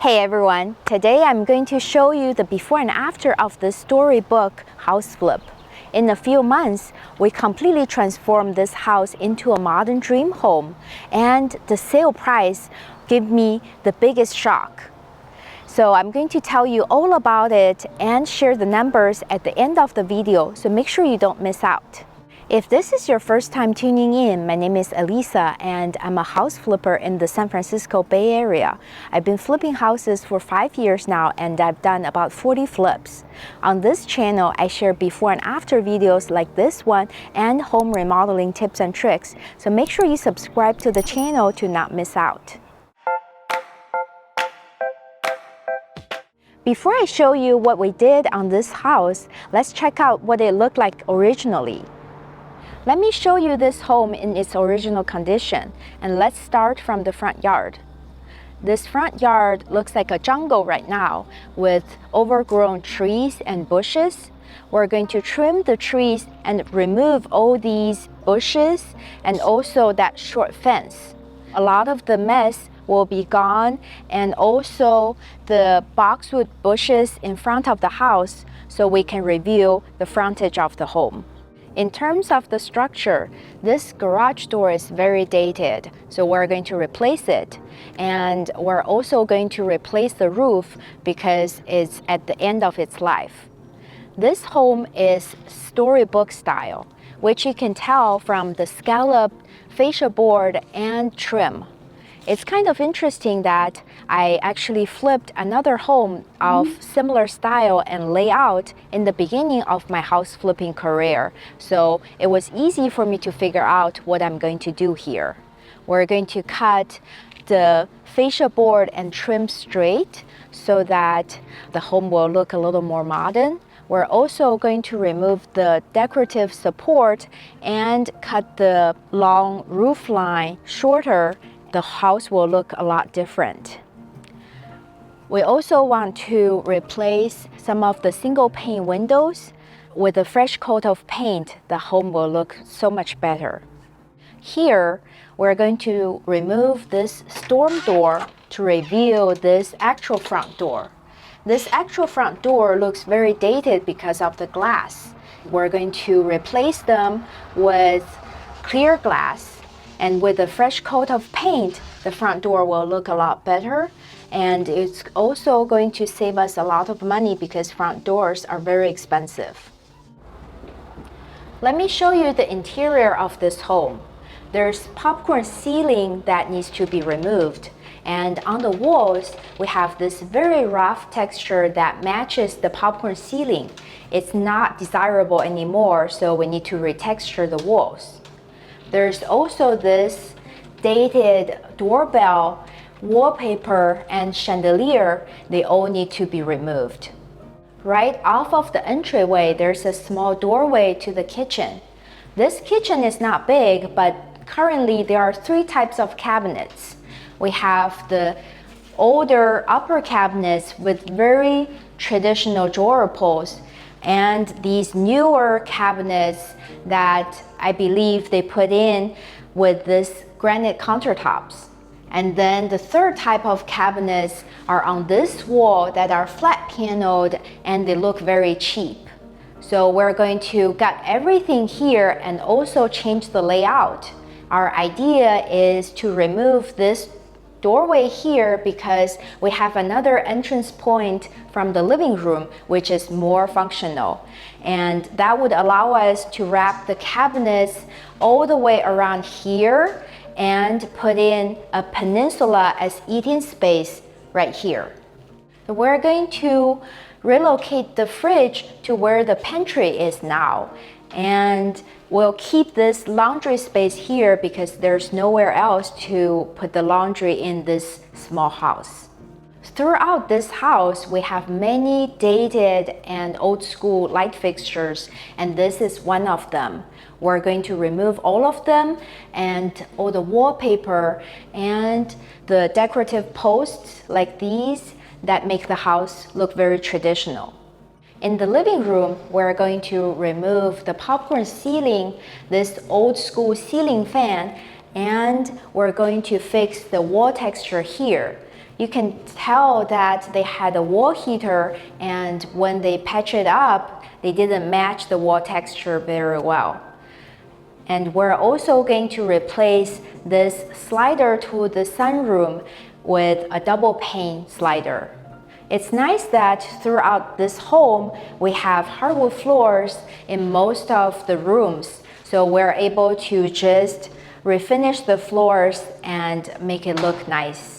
Hey everyone, today I'm going to show you the before and after of the Storybook house flip. In a few months, we completely transformed this house into a modern dream home, and the sale price gave me the biggest shock. So I'm going to tell you all about it and share the numbers at the end of the video, so make sure you don't miss out. If this is your first time tuning in, my name is Elisa and I'm a house flipper in the San Francisco Bay Area. I've been flipping houses for 5 years now and I've done about 40 flips. On this channel, I share before and after videos like this one and home remodeling tips and tricks. So make sure you subscribe to the channel to not miss out. Before I show you what we did on this house, let's check out what it looked like originally. Let me show you this home in its original condition, and let's start from the front yard. This front yard looks like a jungle right now with overgrown trees and bushes. We're going to trim the trees and remove all these bushes and also that short fence. A lot of the mess will be gone, and also the boxwood bushes in front of the house, so we can reveal the frontage of the home. In terms of the structure, this garage door is very dated, so we're going to replace it. And we're also going to replace the roof because it's at the end of its life. This home is Storybook style, which you can tell from the scallop, fascia board, and trim. It's kind of interesting that I actually flipped another home of similar style and layout in the beginning of my house flipping career. So it was easy for me to figure out what I'm going to do here. We're going to cut the fascia board and trim straight so that the home will look a little more modern. We're also going to remove the decorative support and cut the long roof line shorter. The house will look a lot different. We also want to replace some of the single pane windows. With a fresh coat of paint, the home will look so much better. Here, we're going to remove this storm door to reveal this actual front door. This actual front door looks very dated because of the glass. We're going to replace them with clear glass. And with a fresh coat of paint, the front door will look a lot better. And it's also going to save us a lot of money because front doors are very expensive. Let me show you the interior of this home. There's popcorn ceiling that needs to be removed. And on the walls, we have this very rough texture that matches the popcorn ceiling. It's not desirable anymore, so we need to retexture the walls. There's also this dated doorbell, wallpaper, and chandelier. They all need to be removed. Right off of the entryway, there's a small doorway to the kitchen. This kitchen is not big, but currently there are 3 types of cabinets. We have the older upper cabinets with very traditional drawer pulls, and these newer cabinets that I believe they put in with this granite countertops. And then the 3rd type of cabinets are on this wall that are flat paneled and they look very cheap. So we're going to gut everything here and also change the layout. Our idea is to remove this doorway here because we have another entrance point from the living room, which is more functional. And that would allow us to wrap the cabinets all the way around here and put in a peninsula as eating space right here. So we're going to relocate the fridge to where the pantry is now. And we'll keep this laundry space here because there's nowhere else to put the laundry in this small house. Throughout this house, we have many dated and old school light fixtures, and this is one of them. We're going to remove all of them and all the wallpaper and the decorative posts like these that make the house look very traditional. In the living room, we're going to remove the popcorn ceiling, this old school ceiling fan, and we're going to fix the wall texture here. You can tell that they had a wall heater, and when they patched it up, they didn't match the wall texture very well. And we're also going to replace this slider to the sunroom with a double pane slider. It's nice that throughout this home, we have hardwood floors in most of the rooms, so we're able to just refinish the floors and make it look nice.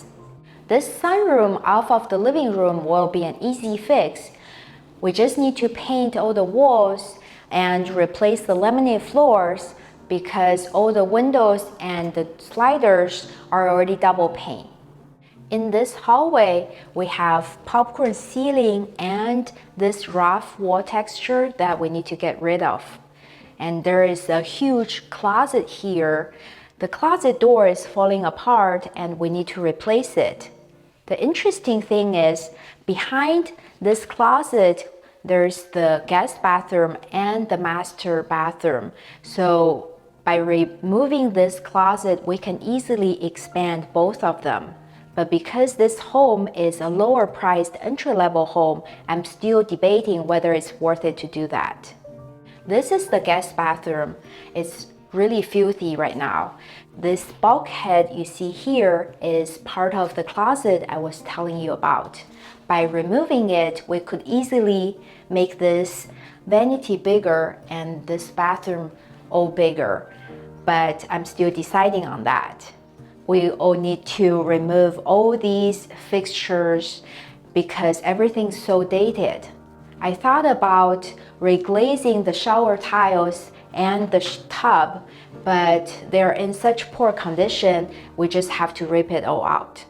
This sunroom off of the living room will be an easy fix. We just need to paint all the walls and replace the laminate floors because all the windows and the sliders are already double pane. In this hallway, we have popcorn ceiling and this rough wall texture that we need to get rid of. And there is a huge closet here. The closet door is falling apart and we need to replace it. The interesting thing is, behind this closet, there's the guest bathroom and the master bathroom. So by removing this closet, we can easily expand both of them. But because this home is a lower priced entry-level home, I'm still debating whether it's worth it to do that. This is the guest bathroom. It's really filthy right now. This bulkhead you see here is part of the closet I was telling you about. By removing it, we could easily make this vanity bigger and this bathroom all bigger. But I'm still deciding on that. We all need to remove all these fixtures because everything's so dated. I thought about reglazing the shower tiles and the tub, but they're in such poor condition, we just have to rip it all out.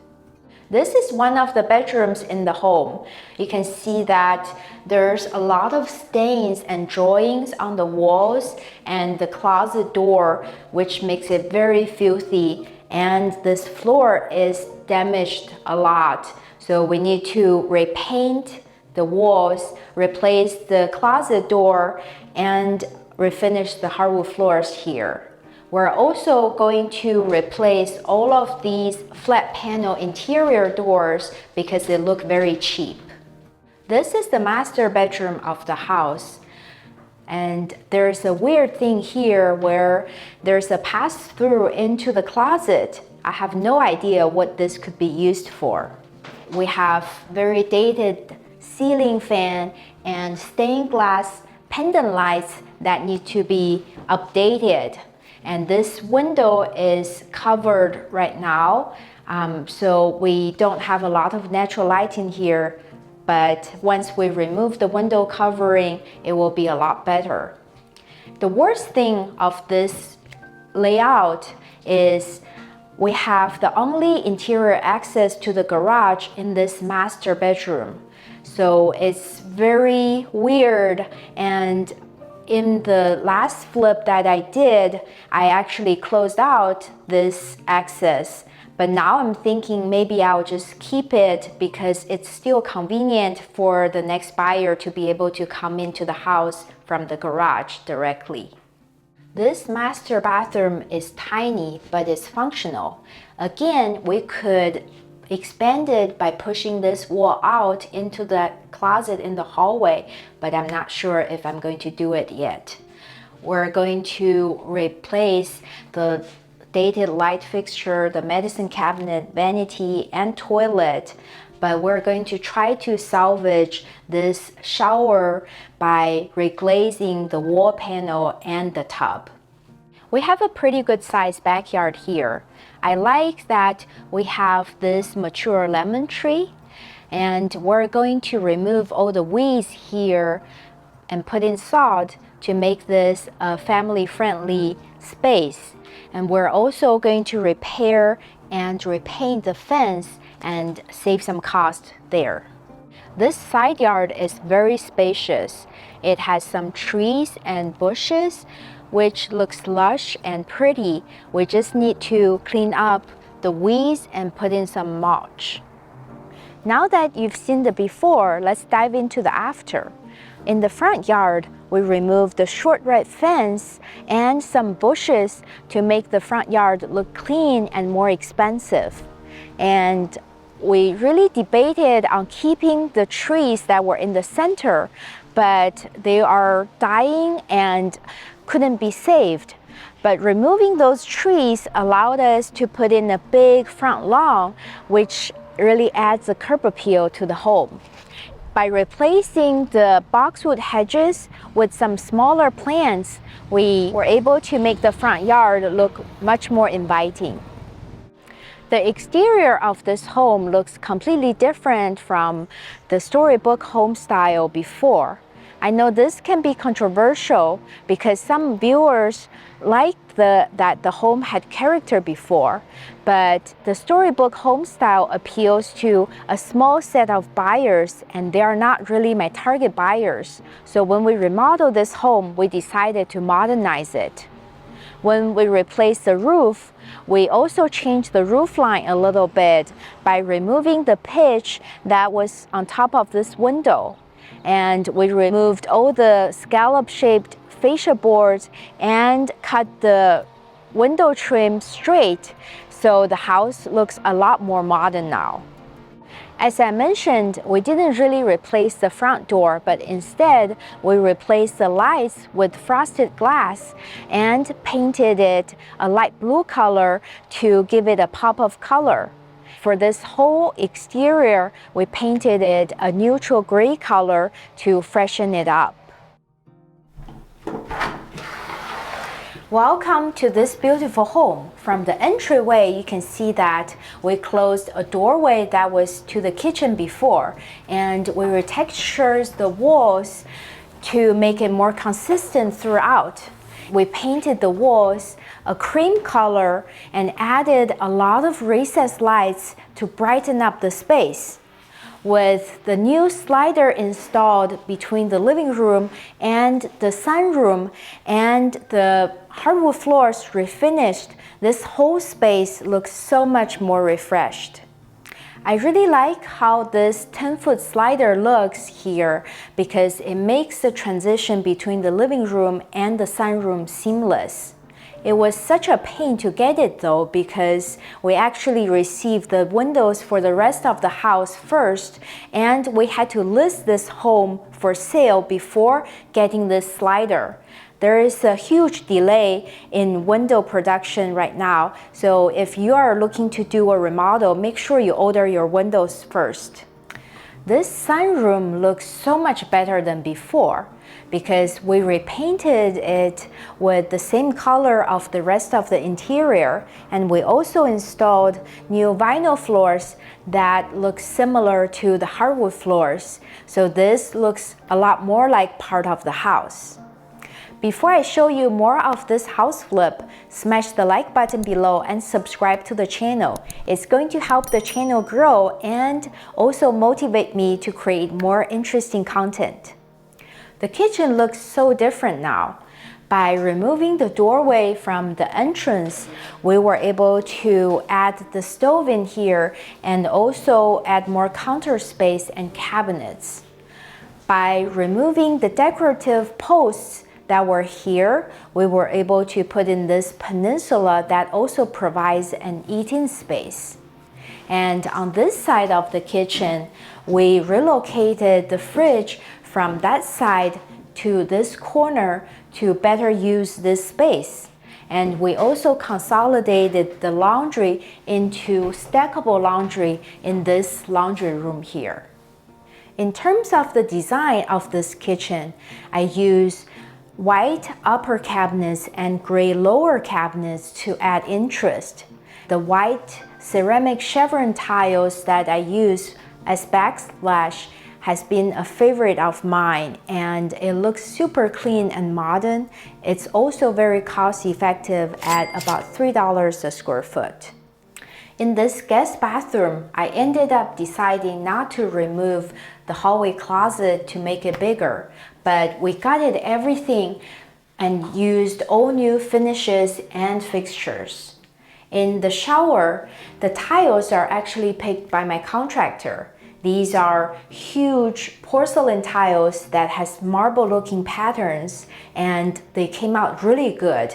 This is one of the bedrooms in the home. You can see that there's a lot of stains and drawings on the walls and the closet door, which makes it very filthy. And this floor is damaged a lot. So we need to repaint the walls, replace the closet door, and refinish the hardwood floors here. We're also going to replace all of these flat panel interior doors because they look very cheap. This is the master bedroom of the house. And there's a weird thing here where there's a pass-through into the closet. I have no idea what this could be used for. We have very dated ceiling fan and stained glass pendant lights that need to be updated. And this window is covered right now, so we don't have a lot of natural light in here. But once we remove the window covering, it will be a lot better. The worst thing of this layout is we have the only interior access to the garage in this master bedroom. So it's very weird, and in the last flip that I did, I actually closed out this access. But now I'm thinking maybe I'll just keep it because it's still convenient for the next buyer to be able to come into the house from the garage directly. This master bathroom is tiny, but it's functional. Again, we could expand it by pushing this wall out into the closet in the hallway, but I'm not sure if I'm going to do it yet. We're going to replace the dated light fixture, the medicine cabinet, vanity, and toilet, but we're going to try to salvage this shower by reglazing the wall panel and the tub. We have a pretty good sized backyard here. I like that we have this mature lemon tree, and we're going to remove all the weeds here and put in sod to make this a family-friendly space. And we're also going to repair and repaint the fence and save some cost there. This side yard is very spacious. It has some trees and bushes, which looks lush and pretty. We just need to clean up the weeds and put in some mulch. Now that you've seen the before, let's dive into the after. In the front yard, we removed the short red fence and some bushes to make the front yard look clean and more expensive. And we really debated on keeping the trees that were in the center, but they are dying and couldn't be saved. But removing those trees allowed us to put in a big front lawn, which really adds a curb appeal to the home. By replacing the boxwood hedges with some smaller plants, we were able to make the front yard look much more inviting. The exterior of this home looks completely different from the Storybook home style before. I know this can be controversial because some viewers liked that the home had character before, but the Storybook home style appeals to a small set of buyers, and they are not really my target buyers. So when we remodeled this home, we decided to modernize it. When we replaced the roof, we also changed the roof line a little bit by removing the pitch that was on top of this window. And we removed all the scallop-shaped fascia boards and cut the window trim straight, so the house looks a lot more modern now. As I mentioned, we didn't really replace the front door, but instead we replaced the lights with frosted glass and painted it a light blue color to give it a pop of color. For this whole exterior, we painted it a neutral gray color to freshen it up. Welcome to this beautiful home. From the entryway, you can see that we closed a doorway that was to the kitchen before, and we retextured the walls to make it more consistent throughout. We painted the walls a cream color and added a lot of recessed lights to brighten up the space. With the new slider installed between the living room and the sunroom and the hardwood floors refinished, this whole space looks so much more refreshed. I really like how this 10-foot slider looks here because it makes the transition between the living room and the sunroom seamless. It was such a pain to get it though, because we actually received the windows for the rest of the house first, and we had to list this home for sale before getting this slider. There is a huge delay in window production right now, so if you are looking to do a remodel, make sure you order your windows first. This sunroom looks so much better than before because we repainted it with the same color of the rest of the interior, and we also installed new vinyl floors that look similar to the hardwood floors. So this looks a lot more like part of the house. Before I show you more of this house flip, smash the like button below and subscribe to the channel. It's going to help the channel grow and also motivate me to create more interesting content. The kitchen looks so different now. By removing the doorway from the entrance, we were able to add the stove in here and also add more counter space and cabinets. By removing the decorative posts that were here, we were able to put in this peninsula that also provides an eating space. And on this side of the kitchen, we relocated the fridge from that side to this corner to better use this space. And we also consolidated the laundry into stackable laundry in this laundry room here. In terms of the design of this kitchen, I use white upper cabinets and gray lower cabinets to add interest. The white ceramic chevron tiles that I use as backsplash has been a favorite of mine, and it looks super clean and modern. It's also very cost effective at about $3 a square foot. In this guest bathroom, I ended up deciding not to remove the hallway closet to make it bigger, but we gutted everything and used all new finishes and fixtures. In the shower, the tiles are actually picked by my contractor. These are huge porcelain tiles that has marble-looking patterns, and they came out really good.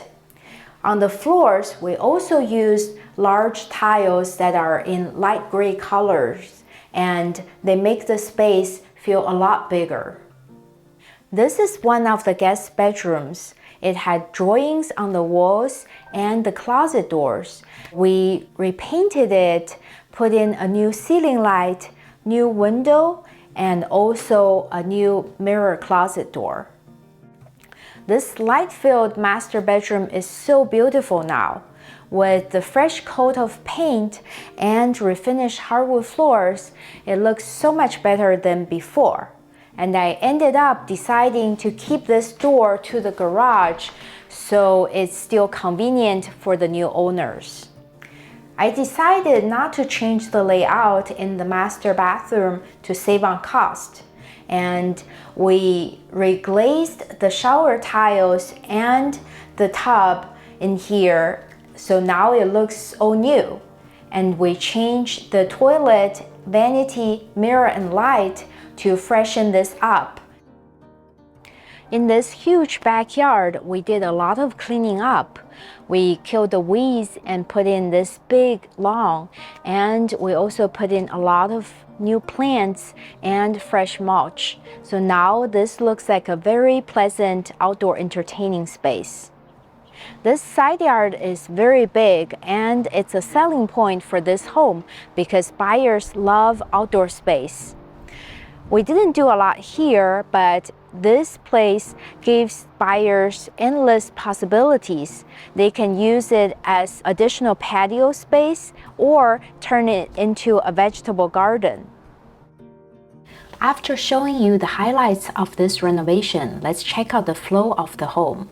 On the floors, we also used large tiles that are in light gray colors, and they make the space feel a lot bigger. This is one of the guest bedrooms. It had drawings on the walls and the closet doors. We repainted it, put in a new ceiling light, new window, and also a new mirror closet door. This light-filled master bedroom is so beautiful now. With the fresh coat of paint and refinished hardwood floors, it looks so much better than before. And I ended up deciding to keep this door to the garage so it's still convenient for the new owners. I decided not to change the layout in the master bathroom to save on cost. And we reglazed the shower tiles and the tub in here, so now it looks all new. And we changed the toilet, vanity, mirror, and light to freshen this up. In this huge backyard, we did a lot of cleaning up. We killed the weeds and put in this big lawn, and we also put in a lot of new plants and fresh mulch. So now this looks like a very pleasant outdoor entertaining space. This side yard is very big, and it's a selling point for this home because buyers love outdoor space. We didn't do a lot here, but this place gives buyers endless possibilities. They can use it as additional patio space or turn it into a vegetable garden. After showing you the highlights of this renovation, let's check out the flow of the home.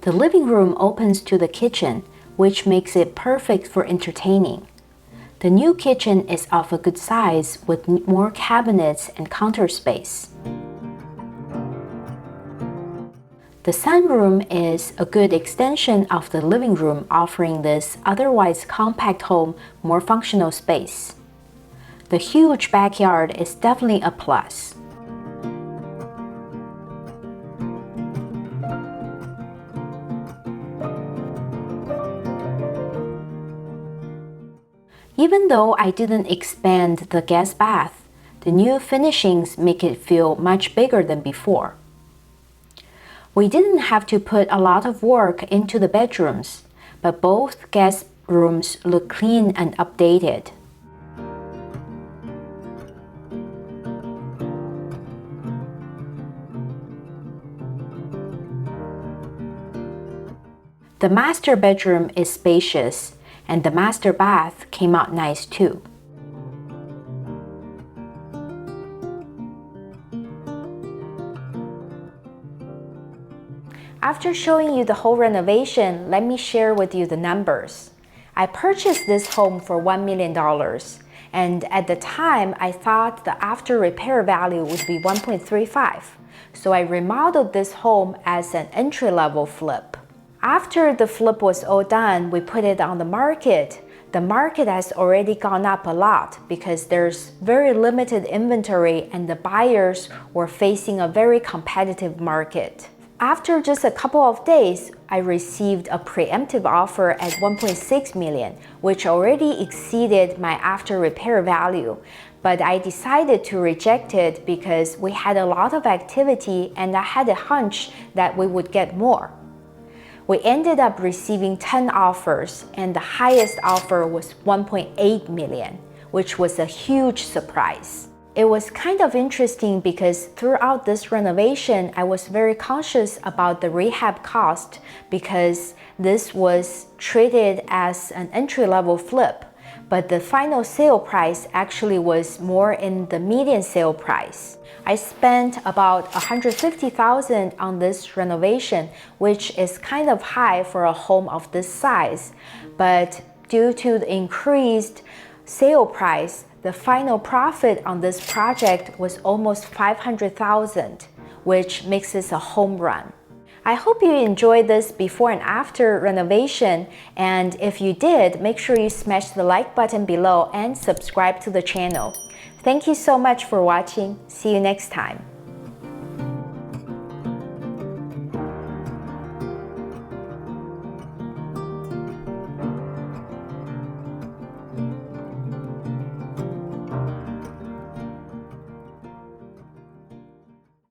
The living room opens to the kitchen, which makes it perfect for entertaining. The new kitchen is of a good size with more cabinets and counter space. The sunroom is a good extension of the living room, offering this otherwise compact home more functional space. The huge backyard is definitely a plus. Even though I didn't expand the guest bath, the new finishings make it feel much bigger than before. We didn't have to put a lot of work into the bedrooms, but both guest rooms look clean and updated. The master bedroom is spacious, and the master bath came out nice too. After showing you the whole renovation, let me share with you the numbers. I purchased this home for $1 million, and at the time I thought the after repair value would be 1.35. So I remodeled this home as an entry-level flip. After the flip was all done, we put it on the market. The market has already gone up a lot because there's very limited inventory and the buyers were facing a very competitive market. After just a couple of days, I received a preemptive offer at $1.6 million, which already exceeded my after repair value. But I decided to reject it because we had a lot of activity and I had a hunch that we would get more. We ended up receiving 10 offers, and the highest offer was $1.8 million, which was a huge surprise. It was kind of interesting because throughout this renovation, I was very conscious about the rehab cost because this was treated as an entry-level flip, but the final sale price actually was more in the median sale price. I spent about $150,000 on this renovation, which is kind of high for a home of this size. But due to the increased sale price, the final profit on this project was almost $500,000, which makes this a home run. I hope you enjoyed this before and after renovation, and if you did, make sure you smash the like button below and subscribe to the channel. Thank you so much for watching. See you next time.